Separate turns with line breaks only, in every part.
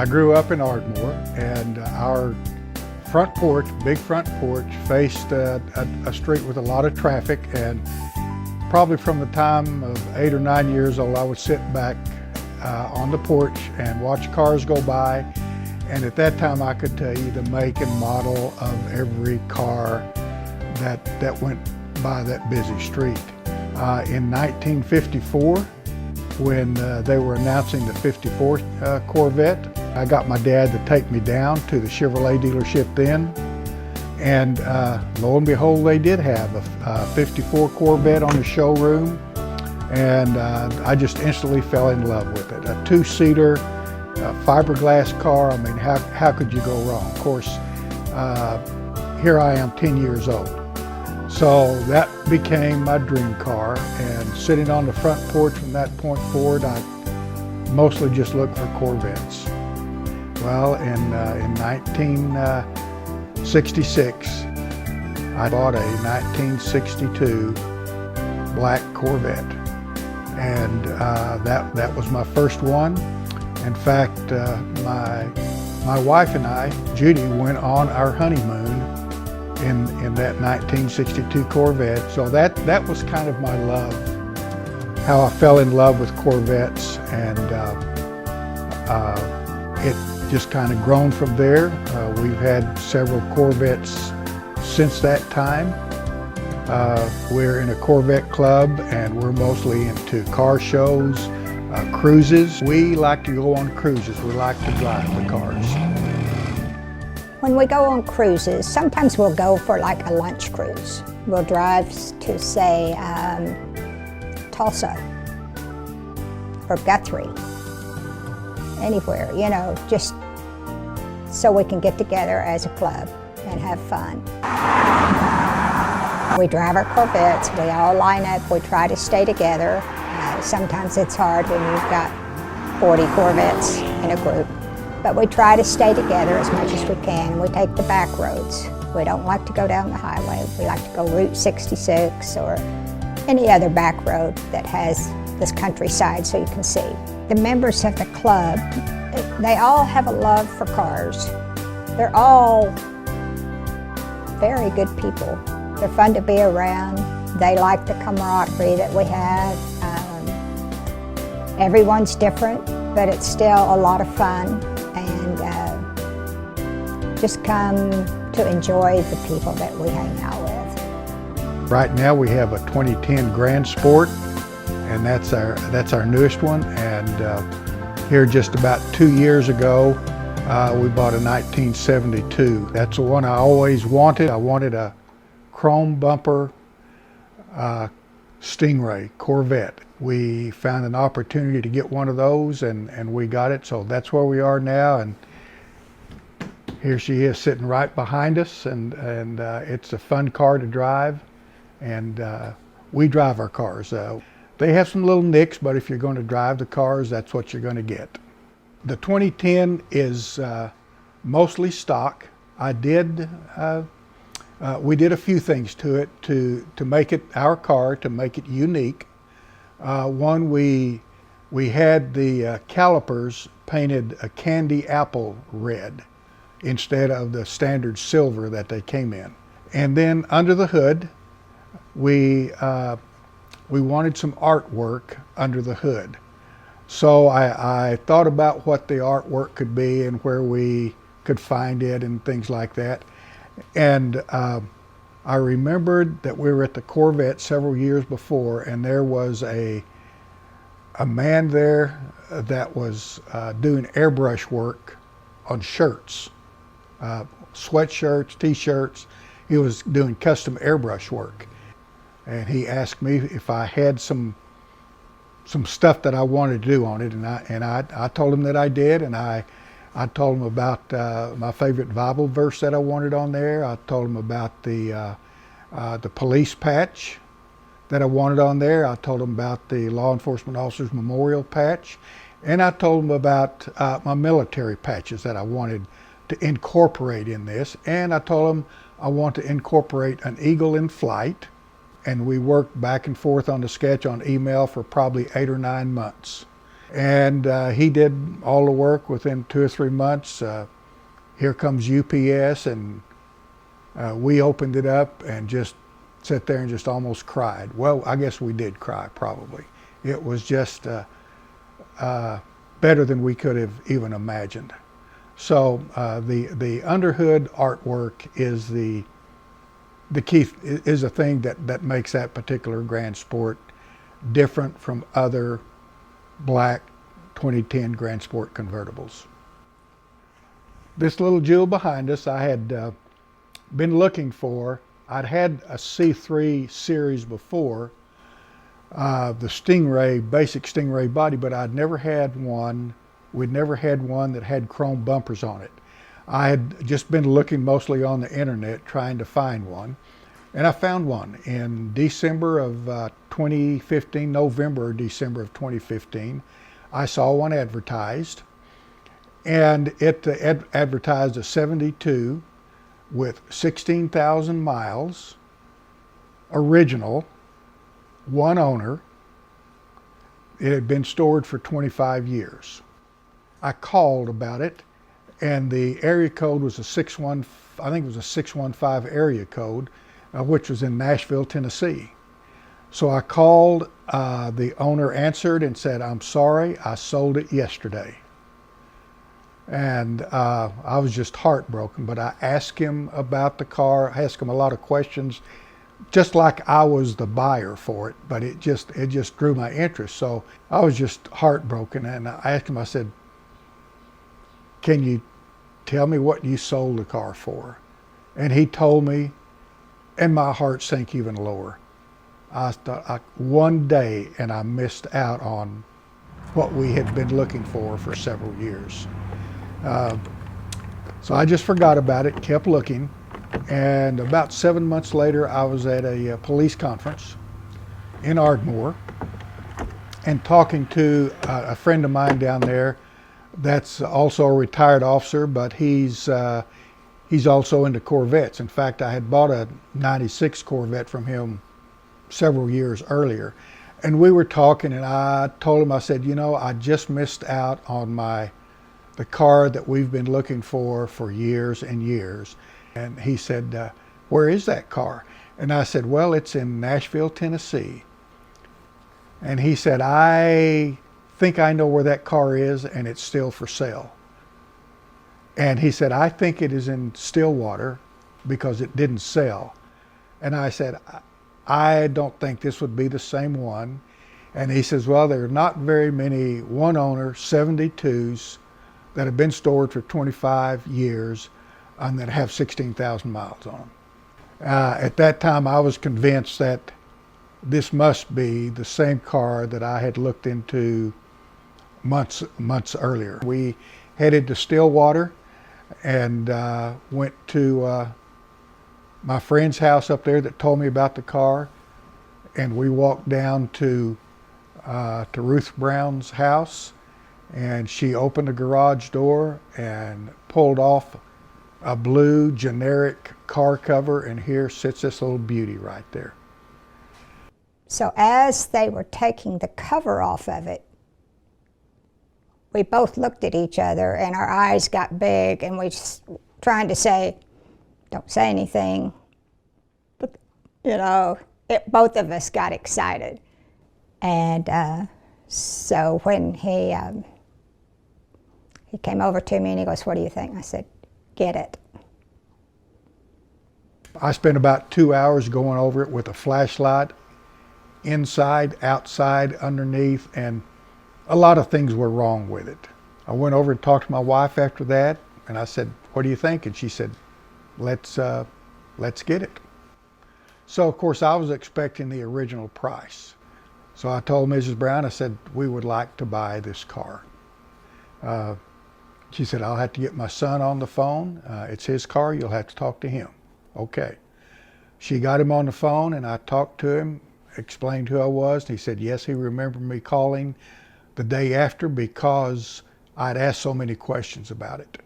I grew up in Ardmore, and our front porch, big front porch, faced a street with a lot of traffic, and probably from the time of 8 or 9 years old, I would sit back on the porch and watch cars go by, and at that time I could tell you the make and model of every car that went by that busy street. In 1954, when they were announcing the 54th Corvette, I got my dad to take me down to the Chevrolet dealership then, and lo and behold, they did have a 54 Corvette on the showroom, and I just instantly fell in love with it. A two-seater fiberglass car. I mean, how could you go wrong? Of course, here I am 10 years old. So that became my dream car, and sitting on the front porch from that point forward, I mostly just looked for Corvettes. Well, in 1966, I bought a 1962 black Corvette, and that was my first one. In fact, my wife and I, Judy, went on our honeymoon in that 1962 Corvette. So that was kind of my love, how I fell in love with Corvettes, and it just kind of grown from there. We've had several Corvettes since that time. We're in a Corvette club, and we're mostly into car shows, cruises. We like to go on cruises. We like to drive the cars.
When we go on cruises, sometimes we'll go for like a lunch cruise. We'll drive to, say, Tulsa or Guthrie, anywhere, you know, just so we can get together as a club and have fun. We drive our Corvettes, we all line up, we try to stay together. Sometimes it's hard when you've got 40 Corvettes in a group, but we try to stay together as much as we can. We take the back roads. We don't like to go down the highway. We like to go Route 66 or any other back road that has this countryside so you can see. The members of the club, they all have a love for cars. They're all very good people. They're fun to be around. They like the camaraderie that we have. Everyone's different, but it's still a lot of fun, and just come to enjoy the people that we hang out with.
Right now we have a 2010 Grand Sport, and that's our newest one. And here just about 2 years ago, we bought a 1972. That's the one I always wanted. I wanted a chrome bumper Stingray Corvette. We found an opportunity to get one of those, and we got it. So that's where we are now, and here she is sitting right behind us, and it's a fun car to drive, and we drive our cars. They have some little nicks, but if you're going to drive the cars, that's what you're going to get. The 2010 is mostly stock. We did a few things to it to make it our car, to make it unique. One, we had the calipers painted a candy apple red instead of the standard silver that they came in. And then under the hood, we wanted some artwork under the hood. So I thought about what the artwork could be and where we could find it and things like that. And I remembered that we were at the Corvette several years before, and there was a man there that was doing airbrush work on shirts, sweatshirts, t-shirts. He was doing custom airbrush work, and he asked me if I had some stuff that I wanted to do on it, and I told him that I did, and I told him about my favorite Bible verse that I wanted on there. I told him about the police patch that I wanted on there. I told him about the Law Enforcement Officers Memorial patch. And I told him about my military patches that I wanted to incorporate in this. And I told him I want to incorporate an eagle in flight. And we worked back and forth on the sketch on email for probably 8 or 9 months. And he did all the work within 2 or 3 months. Here comes UPS, and we opened it up and just sat there and just almost cried. Well, I guess we did cry, probably. It was just better than we could have even imagined. So the underhood artwork is the key, is a thing that makes that particular Grand Sport different from other black 2010 Grand Sport convertibles. This little jewel behind us I had been looking for. I'd had a C3 series before, the Stingray, basic Stingray body, but I'd never had one. We'd never had one that had chrome bumpers on it. I had just been looking mostly on the internet trying to find one, and I found one in December of 2015, November or December of 2015. I saw one advertised, and it advertised a 72 with 16,000 miles, original, one owner. It had been stored for 25 years. I called about it, and the area code was I think it was a 615 area code, which was in Nashville, Tennessee. So I called, the owner answered and said, "I'm sorry, I sold it yesterday." And I was just heartbroken, but I asked him about the car. I asked him a lot of questions, just like I was the buyer for it, but it just drew my interest. So I was just heartbroken, and I asked him, I said, "Can you tell me what you sold the car for?" And he told me, and my heart sank even lower. I thought, one day, and I missed out on what we had been looking for several years. So I just forgot about it, kept looking, and about 7 months later, I was at a police conference in Ardmore and talking to a friend of mine down there that's also a retired officer, but he's also into Corvettes. In fact, I had bought a 96 Corvette from him several years earlier, and we were talking, and I told him, I said, "You know, I just missed out on the car that we've been looking for years and years." And he said, "Where is that car?" And I said, "Well, it's in Nashville, Tennessee." And he said, "I think I know where that car is, and it's still for sale." And he said, "I think it is in Stillwater because it didn't sell." And I said, "I don't think this would be the same one." And he says, "Well, there are not very many one owner 72s that have been stored for 25 years and that have 16,000 miles on them." At that time, I was convinced that this must be the same car that I had looked into months earlier. We headed to Stillwater and went to my friend's house up there that told me about the car, and we walked down to Ruth Brown's house, and she opened the garage door and pulled off a blue generic car cover, and here sits this little beauty right there.
So as they were taking the cover off of it, we both looked at each other and our eyes got big, and we just trying to say, "Don't say anything." But, you know, both of us got excited. And so when he came over to me and he goes, "What do you think?" I said, "Get it."
I spent about 2 hours going over it with a flashlight, inside, outside, underneath, and a lot of things were wrong with it. I went over and talked to my wife after that, and I said, "What do you think?" And she said, let's get it." So of course I was expecting the original price. So I told Mrs. Brown, I said, "We would like to buy this car." She said, "I'll have to get my son on the phone. It's his car, you'll have to talk to him." Okay. She got him on the phone, and I talked to him, explained who I was, and he said, yes, he remembered me calling the day after because I'd asked so many questions about it.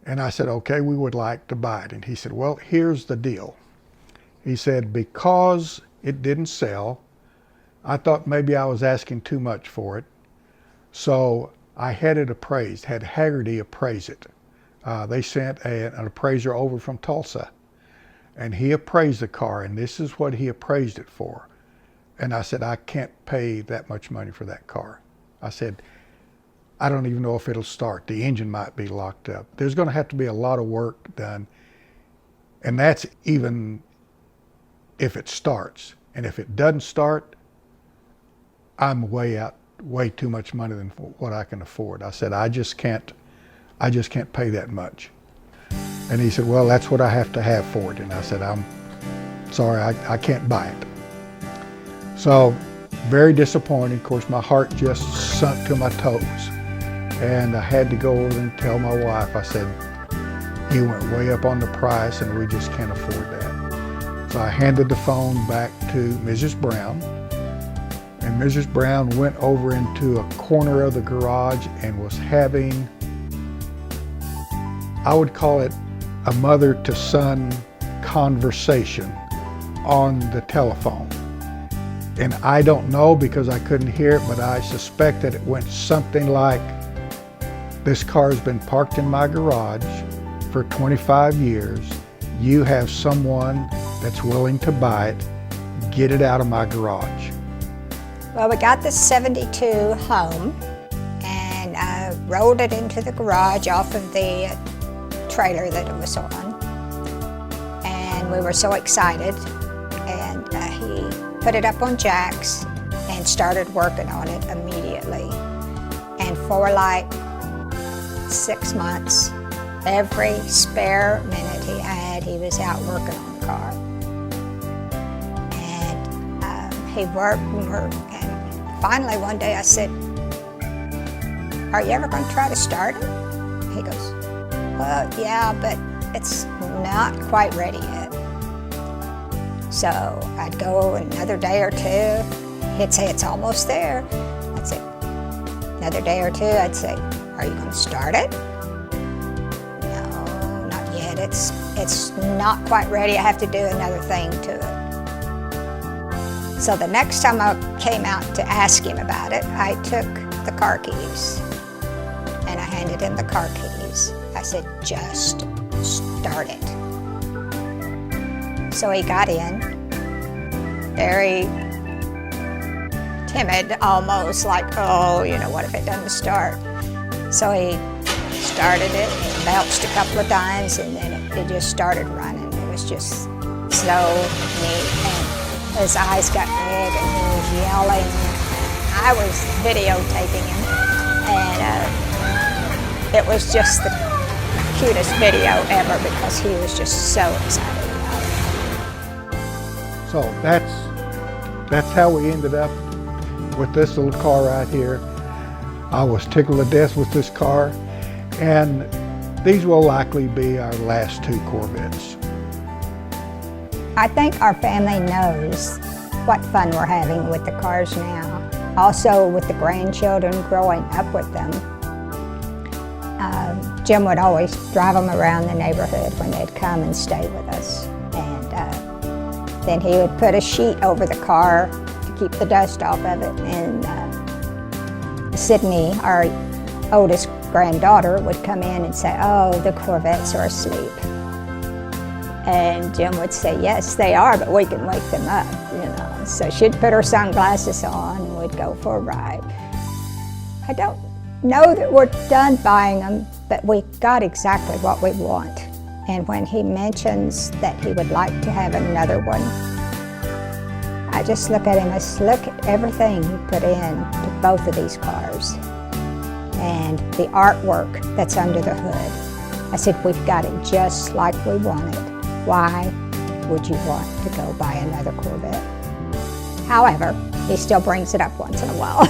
And I said, "Okay, we would like to buy it." And he said, "Well, here's the deal." He said, "Because it didn't sell, I thought maybe I was asking too much for it. So I had it appraised, had Haggerty appraise it. They sent an appraiser over from Tulsa, and he appraised the car, and this is what he appraised it for. And I said, I can't pay that much money for that car. I said, I don't even know if it'll start. The engine might be locked up. There's going to have to be a lot of work done. And that's even if it starts. And if it doesn't start, I'm way too much money than what I can afford. I said, I just can't pay that much. And he said, well, that's what I have to have for it. And I said, I'm sorry, I can't buy it. So very disappointing. Of course, my heart just sunk to my toes. And I had to go over and tell my wife, I said, he went way up on the price and we just can't afford that. So I handed the phone back to Mrs. Brown. And Mrs. Brown went over into a corner of the garage and was having, I would call it a mother to son conversation on the telephone. And I don't know because I couldn't hear it, but I suspect that it went something like, this car's been parked in my garage for 25 years. You have someone that's willing to buy it. Get it out of my garage.
Well, we got the 72 home and rolled it into the garage off of the trailer that it was on. And we were so excited. And he put it up on jacks and started working on it immediately. And for like 6 months, every spare minute he had, he was out working on the car. And he worked and worked. And finally one day I said, are you ever going to try to start it? He goes, well, yeah, but it's not quite ready yet. So I'd go another day or two. He'd say, it's almost there. I'd say, another day or two, I'd say, are you going to start it? No, not yet. It's not quite ready. I have to do another thing to it. So the next time I came out to ask him about it, I took the car keys and I handed him the car keys. I said, just start it. So he got in, very timid, almost like, oh, you know, what if it doesn't start? So he started it, and belched a couple of times, and then it just started running. It was just so neat, and his eyes got big, and he was yelling. I was videotaping him, and it was just the cutest video ever because he was just so excited.
So that's how we ended up with this little car right here. I was tickled to death with this car, and these will likely be our last 2 Corvettes.
I think our family knows what fun we're having with the cars now. Also with the grandchildren growing up with them. Jim would always drive them around the neighborhood when they'd come and stay with us. And then he would put a sheet over the car to keep the dust off of it. And Sydney, our oldest granddaughter, would come in and say, oh, the Corvettes are asleep. And Jim would say, yes, they are, but we can wake them up, you know. So she'd put her sunglasses on and we'd go for a ride. I don't know that we're done buying them, but we got exactly what we want. And when he mentions that he would like to have another one, I just look at him as, look at everything he put in to both of these cars and the artwork that's under the hood. I said, we've got it just like we want it. Why would you want to go buy another Corvette? However, he still brings it up once in a while.